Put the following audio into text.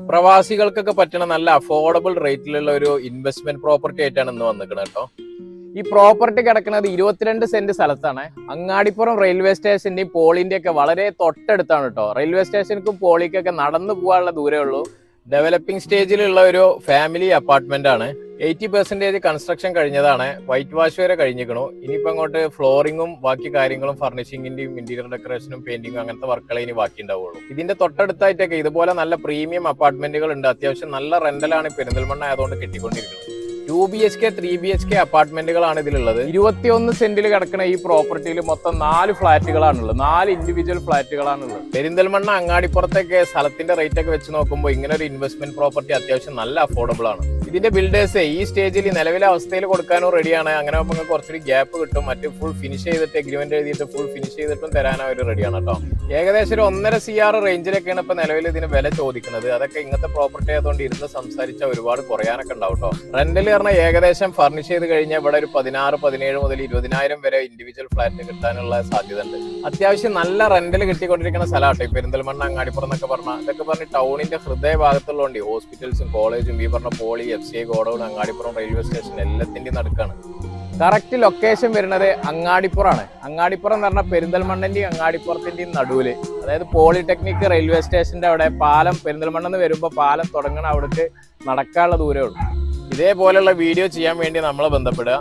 പ്രവാസികൾക്കൊക്കെ പറ്റുന്ന നല്ല അഫോർഡബിൾ റേറ്റിലുള്ള ഒരു ഇൻവെസ്റ്റ്മെന്റ് പ്രോപ്പർട്ടി ആയിട്ടാണ് ഇന്ന് വന്നിരിക്കുന്നത് കേട്ടോ. ഈ പ്രോപ്പർട്ടി കിടക്കുന്നത് 22 സെന്റ് സ്ഥലത്താണ്. അങ്ങാടിപ്പുറം റെയിൽവേ സ്റ്റേഷന്റെയും പോളിന്റെ ഒക്കെ വളരെ തൊട്ടടുത്താണ് കേട്ടോ. റെയിൽവേ സ്റ്റേഷനും പോളിക്കൊക്കെ നടന്നു പോകാനുള്ള ദൂരേ ഉള്ളൂ. ഡെവലപ്പിംഗ് സ്റ്റേജിലുള്ള ഒരു ഫാമിലി അപ്പാർട്ട്മെന്റ് ആണ്. 80% കൺസ്ട്രക്ഷൻ കഴിഞ്ഞതാണ്. വൈറ്റ് വാഷ് വരെ കഴിഞ്ഞിരിക്കണു. ഇനിയിപ്പോ അങ്ങോട്ട് ഫ്ലോറിങ്ങും ബാക്കി കാര്യങ്ങളും ഫർണിഷിംഗിന്റെയും ഇന്റീരിയർ ഡെക്കറേഷനും പെയിന്റിങ്ങും അങ്ങനത്തെ വർക്കുകളെ ഇനി ബാക്കി ഉണ്ടാവുള്ളൂ. ഇതിന്റെ തൊട്ടടുത്തായിട്ടൊക്കെ ഇതുപോലെ നല്ല പ്രീമിയം അപ്പാർട്ട്മെന്റുകൾ ഉണ്ട്. അത്യാവശ്യം നല്ല റെന്റലാണ് പെരിന്തൽമണ്ണ ആയതുകൊണ്ട് കിട്ടിക്കൊണ്ടിരിക്കുന്നത്. 2 BHK 3 BHK അപ്പാർട്ട്മെന്റുകളാണ് ഇതിലുള്ളത്. 21 സെന്റിൽ കിടക്കുന്ന ഈ പ്രോപ്പർട്ടിയിൽ മൊത്തം 4 ഫ്ളാറ്റുകളാണുള്ളത്. 4 ഇൻഡിവിജ്വൽ ഫ്ളാറ്റുകളാണുള്ളത്. പെരിന്തൽമണ്ണ അങ്ങാടിപ്പുറത്തേക്ക് സ്ഥലത്തിന്റെ റേറ്റ് ഒക്കെ വെച്ച് നോക്കുമ്പോൾ ഇങ്ങനെ ഒരു ഇൻവെസ്റ്റ്മെന്റ് പ്രോപ്പർട്ടി അത്യാവശ്യം നല്ല അഫോർഡബിൾ ആണ്. ഇതിന്റെ ബിൽഡേഴ്സ് ഈ സ്റ്റേജിൽ നിലവിലെ അവസ്ഥയിൽ കൊടുക്കാനും റെഡിയാണ്. അങ്ങനെ നമുക്ക് കുറച്ചൊരു ഗ്യാപ്പ് കിട്ടും. മറ്റ് ഫുൾ ഫിനിഷ് ചെയ്തിട്ട് എഗ്രിമെന്റ് എഴുതിയിട്ട് ഫുൾ ഫിനിഷ് ചെയ്തിട്ടും തരാൻ അവർ റെഡിയാണ് കേട്ടോ. ഏകദേശം ഒരു 1.5 CR റേഞ്ചിലൊക്കെയാണ് ഇപ്പൊ നിലവിൽ ഇതിന് വില ചോദിക്കുന്നത്. അതൊക്കെ ഇങ്ങനത്തെ പ്രോപ്പർട്ടി ആയതുകൊണ്ട് ഇരുന്ന് സംസാരിച്ച ഒരുപാട് കുറയാനൊക്കെ ഉണ്ടാവും കേട്ടോ. റെന്റൽ പറഞ്ഞാൽ ഏകദേശം ഫർണിഷ് ചെയ്ത് കഴിഞ്ഞാൽ ഇവിടെ ഒരു 16, 17 മുതൽ 20,000 വരെ ഇൻഡിവിജ്വൽ ഫ്ലാറ്റ് കിട്ടാനുള്ള സാധ്യത ഉണ്ട്. അത്യാവശ്യം നല്ല റെന്റൽ കിട്ടിക്കൊണ്ടിരിക്കുന്ന സ്ഥലമാട്ടോ ഈ പെരിന്തൽമണ്ണ അങ്ങാടിപ്പുറം എന്നൊക്കെ പറഞ്ഞാൽ. ഇതൊക്കെ പറഞ്ഞ് ടൗണിന്റെ ഹൃദയ ഭാഗത്തുള്ളതുകൊണ്ട് ഹോസ്പിറ്റൽസും കോളേജും ഈ പറഞ്ഞ poly, FCI, godown, Angadippuram railway station എല്ലാത്തിന്റെയും നടുക്കാണ്. കറക്റ്റ് ലൊക്കേഷൻ വരുന്നത് അങ്ങാടിപ്പുറമാണ്. അങ്ങാടിപ്പുറം എന്ന് പറഞ്ഞാൽ പെരിന്തൽമണ്ണന്റെയും അങ്ങാടിപ്പുറത്തിന്റെയും നടുവില്, അതായത് പോളിടെക്നിക് റെയിൽവേ സ്റ്റേഷന്റെ അവിടെ പാലം, പെരിന്തൽമണ്ണെന്ന് വരുമ്പോൾ പാലം തുടങ്ങണ അവിടേക്ക് നടക്കാനുള്ള ദൂരമേ ഉള്ളൂ. ഇതേപോലെയുള്ള വീഡിയോ ചെയ്യാൻ വേണ്ടി നമ്മളെ ബന്ധപ്പെടുക.